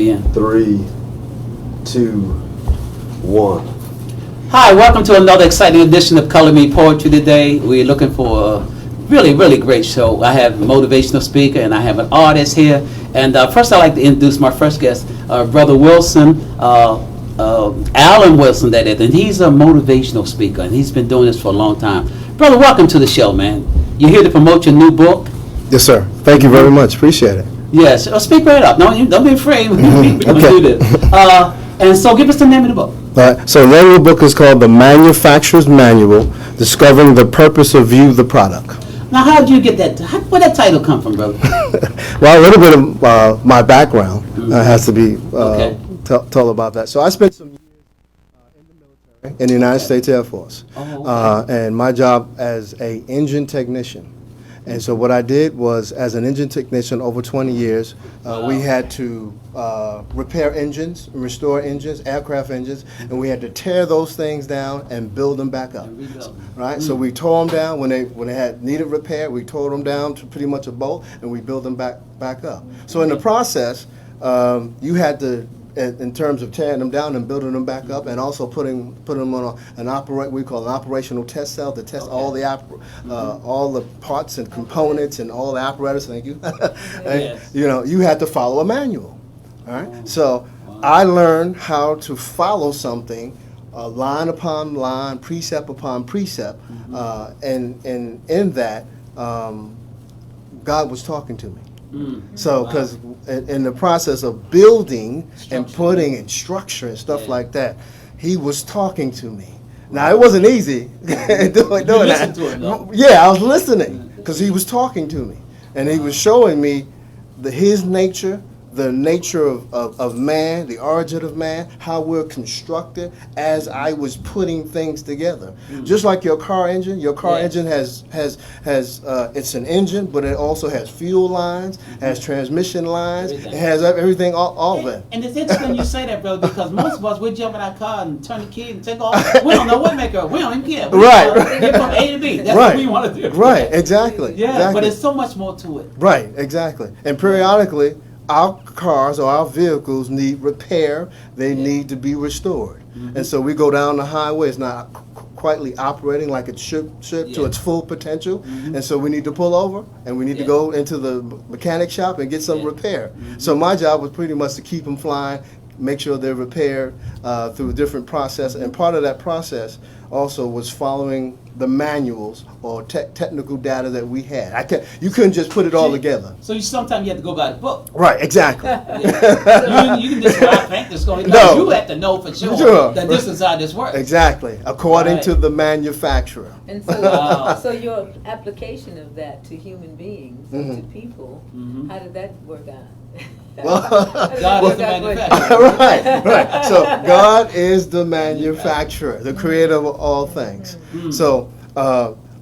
Yeah. 3, 2, 1. Hi, welcome to another exciting edition of Color Me Poetry today. We're looking for a really, really great show. I have a motivational speaker and I have an artist here. And first I'd like to introduce my first guest, Brother Wilson, Alan Wilson, that is. And he's a motivational speaker and he's been doing this for a long time. Brother, welcome to the show, man. You're here to promote your new book? Yes, sir. Thank you very much. Appreciate it. Yes. Speak right up. Don't be afraid. We're going to do this. And so give us the name of the book. All right. So the name of the book is called The Manufacturer's Manual, Discovering the Purpose of You, the Product. Now, how did you get that? Where'd that title come from, brother? Well, a little bit of my background has to be Okay. told about that. So I spent some years in the military, in the United States Air Force. Oh, okay. And my job as an engine technician. And so what I did was, as an engine technician over 20 years, we had to repair engines, restore engines, aircraft engines, and we had to tear those things down and build them back up. Right? So we tore them down when they had needed repair. We tore them down to pretty much a bolt, and we built them back up. So in the process, you had to, in terms of tearing them down and building them back up, and also putting them on an operational test cell to test all the parts and components and all the apparatus. Thank you. And, Yes. you had to follow a manual. All right. So I learned how to follow something, line upon line, precept upon precept, and in that, God was talking to me. So, because in the process of building and putting and structure and stuff like that, he was talking to me. Now, it wasn't easy doing that. To him, though. Yeah, I was listening because he was talking to me. And he was showing me his nature, the nature of man, the origin of man, how we're constructed as I was putting things together. Just like your car engine engine has it's an engine, but it also has fuel lines, has transmission lines, it has everything, all of it. And it's interesting you say that, brother, because most of us, we jump in our car and turn the key and take off. We don't know what make up. We don't even care. Right. Get from A to B. That's Right. what we want to do. Right, exactly. Yeah, exactly. but there's so much more to it. Right, exactly. And periodically, our cars or our vehicles need repair. They need to be restored. And so we go down the highway. It's not quietly operating like it should to its full potential. And so we need to pull over and we need to go into the mechanic shop and get some repair. So my job was pretty much to keep them flying, make sure they're repaired through a different process. And part of that process also was following the manuals or technical data that we had. You couldn't just put it all together. So sometimes you have to go by the book. Right, exactly. You can just I think this going. No. You have to know for sure that this is how this works. Exactly, according to the manufacturer. And so, so your application of that to human beings, to people, how did that work out? God is the manufacturer. Right. So God is the manufacturer, the creator of all things. So,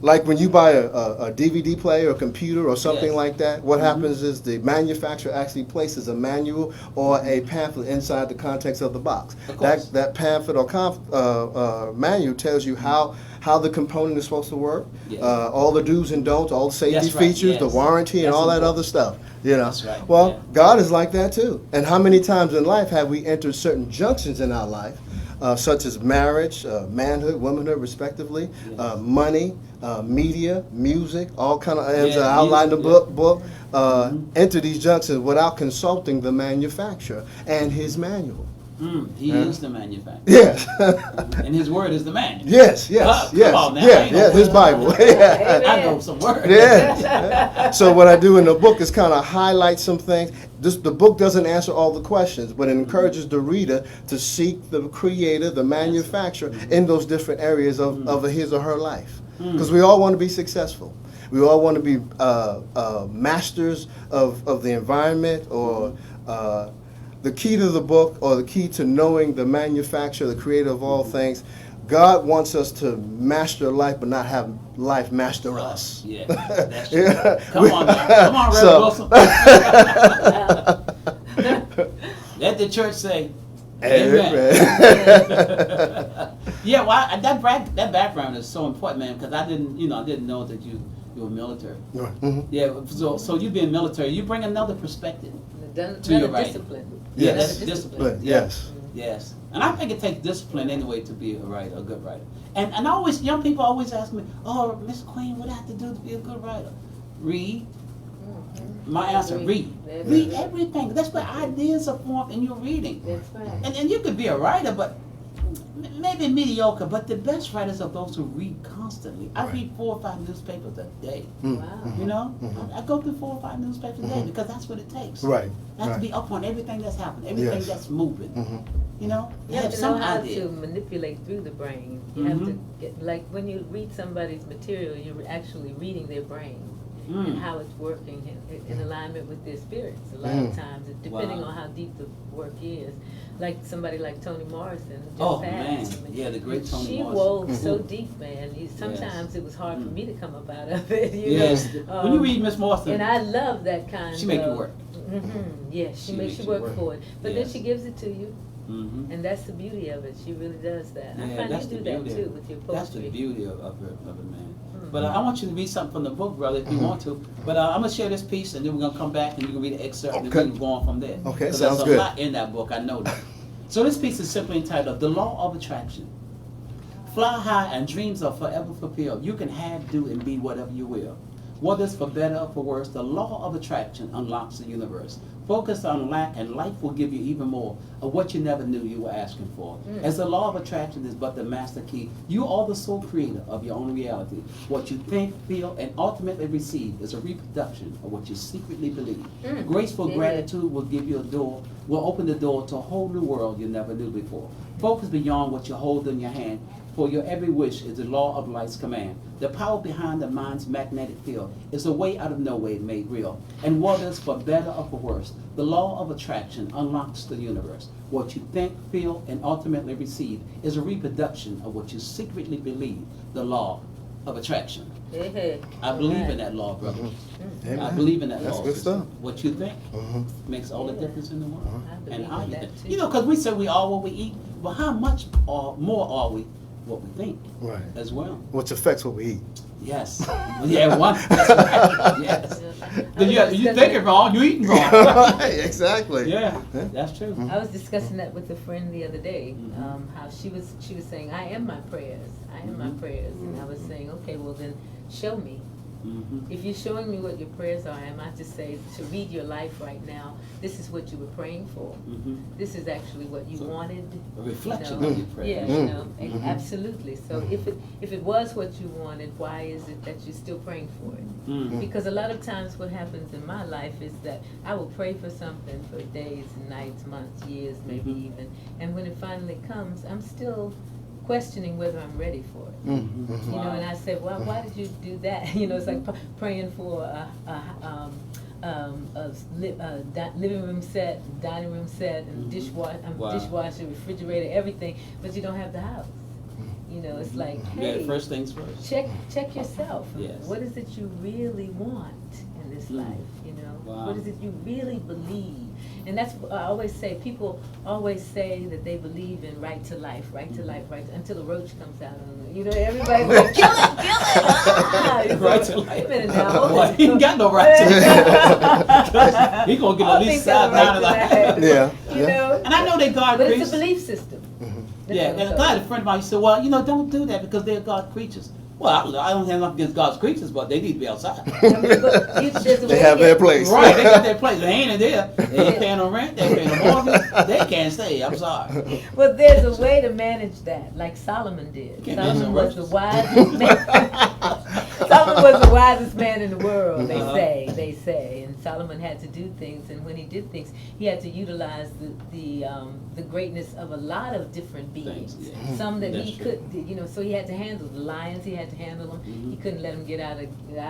like when you buy a DVD player or computer or something like that, what happens is the manufacturer actually places a manual or a pamphlet inside the context of the box. That pamphlet or manual tells you how the component is supposed to work, all the do's and don'ts, all the safety features, the warranty, and all that other stuff. That's right. Well, God is like that too. And how many times in life have we entered certain junctions in our life, such as marriage, manhood, womanhood, respectively, money, media, music, all kind of items that outline the book, enter these junctions without consulting the manufacturer and his manual. He is the manufacturer. Yes. And his word is the manual. Yes. Come on now. His Bible. I know some words. Yeah. So what I do in the book is kind of highlight some things. The book doesn't answer all the questions, but it encourages the reader to seek the creator, the manufacturer, in those different areas of his or her life. Because we all want to be successful. We all want to be masters of the environment or the key to the book, or the key to knowing the manufacturer, the creator of all things. God wants us to master life, but not have life master us. Yeah, that's true. Come on, Reverend Wilson. Let the church say, Amen. Yeah, well, that background is so important, man, because I didn't know that you were military. Mm-hmm. Yeah, so you being military, you bring another perspective. Done to your a writing. discipline. Yes. Done a Discipline. Yes. Yes. And I think it takes discipline anyway to be a writer, a good writer. And I always, young people always ask me, oh, Miss Queen, what do I have to do to be a good writer? Read. My answer, read. Read everything. That's where ideas are formed in your reading. That's right. And you could be a writer, but maybe mediocre, but the best writers are those who read constantly. I read 4 or 5 newspapers a day. Wow. You know? I go through 4 or 5 newspapers a day because that's what it takes. Right. I have Right. to be up on everything that's happening, everything Yes. that's moving. You know? You have to know some how idea. to manipulate through the brain. You have to get, like when you read somebody's material, you're actually reading their brain and how it's working in alignment with their spirits. A lot of times, depending Wow. on how deep the work is. Like somebody like Toni Morrison, who just Oh, passed. man. Yeah, the great Toni She Morrison. wove so deep, man. Sometimes it was hard for me to come up out of it. You Yes. know? When you read Miss Morrison, And I love that kind she make you of- work. Yes, she makes makes you you work work. for it. But Yes. then she gives it to you. Mhm. And that's the beauty of it. She really does that. I Yeah, find that's you the do that beauty. too with your poetry. That's the beauty of it, man. But I want you to read something from the book, brother, if you want to. But I'm going to share this piece, and then we're going to come back, and you can read an excerpt, and Okay. we can go on from there. Okay, 'Cause sounds there's good. a lot in that book, I know that. So this piece is simply entitled, The Law of Attraction. Fly high and dreams are forever fulfilled. You can have, do, and be whatever you will. Whether it's for better or for worse, the law of attraction unlocks the universe. Focus on lack and life will give you even more of what you never knew you were asking for. As the law of attraction is but the master key, you are the sole creator of your own reality. What you think, feel, and ultimately receive is a reproduction of what you secretly believe. Graceful Yeah. gratitude will give you a door, will open the door to a whole new world you never knew before. Focus beyond what you hold in your hand, for your every wish is the law of light's command. The power behind the mind's magnetic field is a way out of no way made real. And whether it's for better or for worse, the law of attraction unlocks the universe. What you think, feel, and ultimately receive is a reproduction of what you secretly believe, the law of attraction. Hey, I believe in that law, brother. I Amen. believe in that That's law. good sister. stuff. What you think makes all the Yeah. difference in the world. I believe And how in you that think. too. You know, because we say we are what we eat, but how much more are we what we think Right. as well? Which affects what we eat. Yes. Yeah, one. That's right. Yes. You think it wrong, you eating wrong. Right, exactly. Yeah, that's true. I was discussing that with a friend the other day. Mhm. How she was saying, "I am my prayers. I am my Mhm. prayers," and I was saying, "Okay, well then, show me. Mhm. If you're showing me what your prayers are, am I to say to read your life right now? This is what you were praying for. Mhm. This is actually what you So, wanted." A reflection you know? of your prayer. Yeah, Mm. you know, absolutely. So if it was what you wanted, why is it that you're still praying for it? Mhm. Because a lot of times what happens in my life is that I will pray for something for days and nights, months, years, maybe Mhm. even. And when it finally comes, I'm still questioning whether I'm ready for it. Mm-hmm. You know, Wow. and I said, well, why did you do that? You know, it's like praying for living room set, dining room set, and Wow. dishwasher, refrigerator, everything, but you don't have the house. You know, it's like, hey, Yeah, first things first. check yourself. Yes. What is it you really want in this life? You know, Wow. what is it you really believe? And that's what I always say. People always say that they believe in right to life, right to life, right to, until a roach comes out on them. You know, everybody's like, kill it, kill it. Ah! Right So, to life. wait a minute now. Well, he ain't got no right to life. He gonna get All at least things have a side down right to to life. life. Yeah, You yeah. know, And I know they God but it's creatures. a belief system. That's Yeah, what and I'm I had saying. a friend of mine who said, well, you know, don't do that because they're God creatures. Well, I don't have nothing against God's creatures, but they need to be outside. I mean, but there's a They way have to their get- place. Right, they got their place. They ain't in there. They ain't paying no rent. They ain't paying no mortgage. They can't stay. I'm sorry. But there's a way to manage that, like Solomon did. Can't Solomon manage was the roaches. wisest man. Solomon was the wisest man in the world. They Uh-huh. say, and Solomon had to do things, and when he did things, he had to utilize the greatness of a lot of different beings. Things, yeah. Some that That's he true. could, you know. So he had to handle the lions. He had to handle them. Mhm. He couldn't let them get out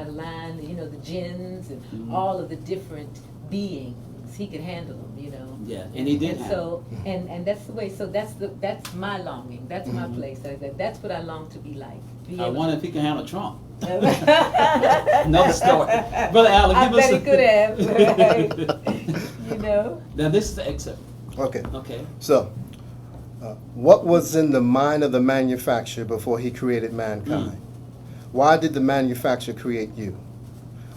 of line. You know, the jinns and Mhm. all of the different beings. He could handle them. You know. Yeah, and he did And have. so, and that's the way. So that's my longing. That's my place. That's what I long to be like. Be I able wonder if he can handle Trump. to- Another story. Brother Allen, I give bet us he could have. You know. Now, this is the excerpt. Okay. Okay. So, what was in the mind of the manufacturer before he created mankind? Why did the manufacturer create you?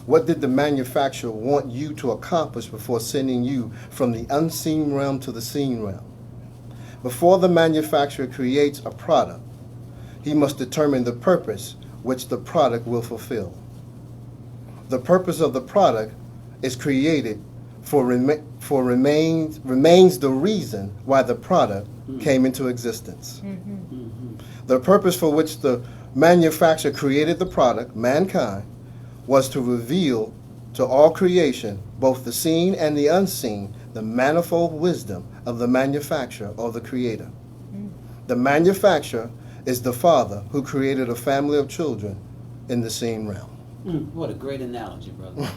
What did the manufacturer want you to accomplish before sending you from the unseen realm to the seen realm? Before the manufacturer creates a product, he must determine the purpose which the product will fulfill. The purpose of the product is created remains the reason why the product came into existence. The purpose for which the manufacturer created the product, mankind, was to reveal to all creation, both the seen and the unseen, the manifold wisdom of the manufacturer or the creator. The manufacturer is the father who created a family of children in the seen realm. What a great analogy, brother.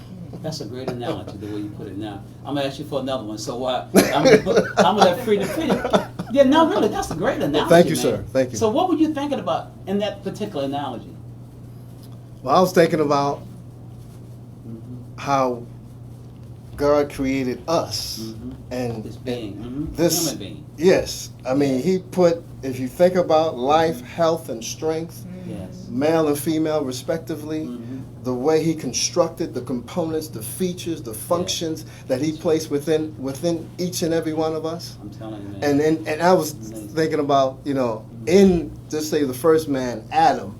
That's a great analogy, the way you put it now. I'm going to ask you for another one, so I'm going to let Freedom. Yeah, no, really, that's a great analogy, Thank you, man. sir. Thank you. So what were you thinking about in that particular analogy? Well, I was thinking about how God created us and This being, this human being. Yes, I mean he put. If you think about life, health, and strength, Yes. male and female respectively, the way he constructed the components, the features, the functions that he placed within each and every one of us. I'm telling you, man. And I was thinking about, in just say the first man, Adam,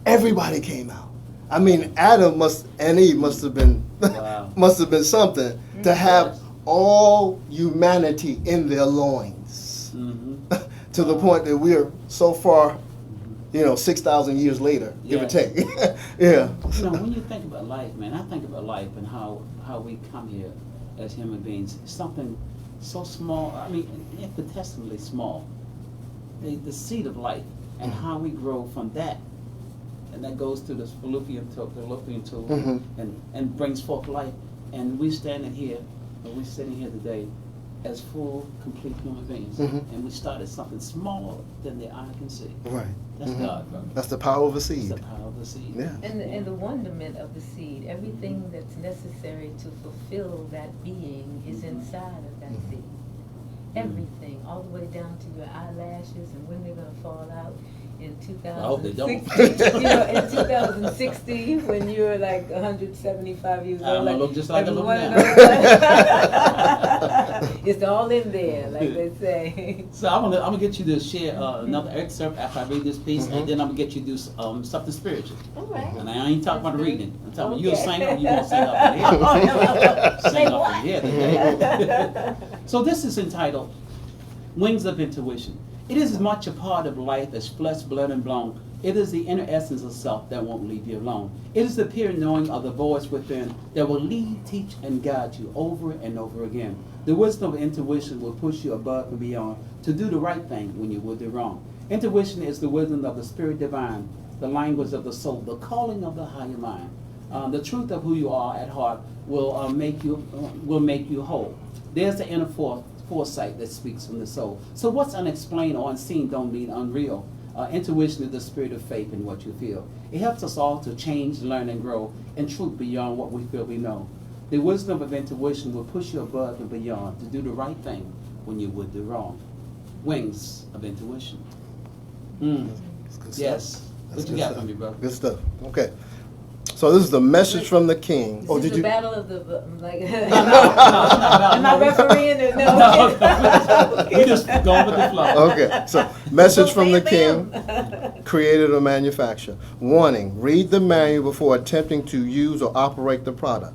everybody came out. I mean, Adam and Eve must have been Wow. must have been something to have all humanity in their loins. To the point that we're so far, 6,000 years later, give or Yes. take. Yeah. When you think about life, man, I think about life and how we come here as human beings. Something so small, I mean, infinitesimally small. The seed of life and how we grow from that. And that goes through this fallopian tube and brings forth life. And we're sitting here today as full, complete human beings. And we started something smaller than the eye can see. Right. That's God, brother. That's the power of a That's seed. the power of the seed. Yeah. And the wonderment of the seed, everything that's necessary to fulfill that being is inside of that seed. Everything, all the way down to your eyelashes and when they're going to fall out in I hope they don't. 2060. In 2060, when you're like 175 years old. I'm gonna look just like I look now. It's all in there, like they say. So I'm gonna get you to share another excerpt after I read this piece, and then I'm gonna get you to do something spiritual. All right. And I ain't talking about the reading. I'm talking about you'll Okay. sing up, you're gonna sing up in here. Sing up in here today. So this is entitled Wings of Intuition. It is as much a part of life as flesh, blood, and bone. It is the inner essence of self that won't leave you alone. It is the pure knowing of the voice within that will lead, teach, and guide you over and over again. The wisdom of intuition will push you above and beyond to do the right thing when you would do wrong. Intuition is the wisdom of the spirit divine, the language of the soul, the calling of the higher mind. The truth of who you are at heart will make you whole. There's the inner foresight that speaks from the soul. So what's unexplained or unseen don't mean unreal. Intuition is the spirit of faith in what you feel. It helps us all to change, learn, and grow in truth beyond what we feel we know. The wisdom of intuition will push you above and beyond to do the right thing when you would do wrong. Wings of intuition. That's good Yes. stuff. What That's you good got stuff. for me, bro? Good stuff. Okay. So this is the message from the king. This Oh, is did the you? battle of the like. No, Am I refereeing it? No. We just go with the flow. Okay. So message from the king, creator or manufacturer. Warning: read the manual before attempting to use or operate the product.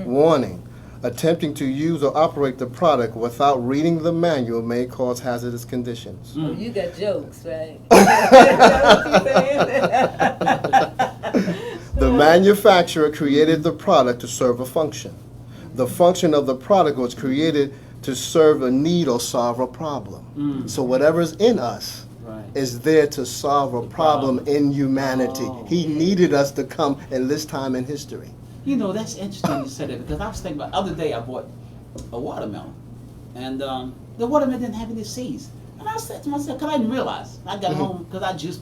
Warning: attempting to use or operate the product without reading the manual may cause hazardous conditions. Oh, you got jokes, right? That's what you're saying? The manufacturer created the product to serve a function. The function of the product was created to serve a need or solve a problem. So whatever's in us Right. is there to solve a problem in humanity. Oh. He needed us to come in this time in history. You know, that's interesting you said that because I was thinking about the other day I bought a watermelon. And the watermelon didn't have any seeds. And I said to myself, because I didn't realize. I got home because I juiced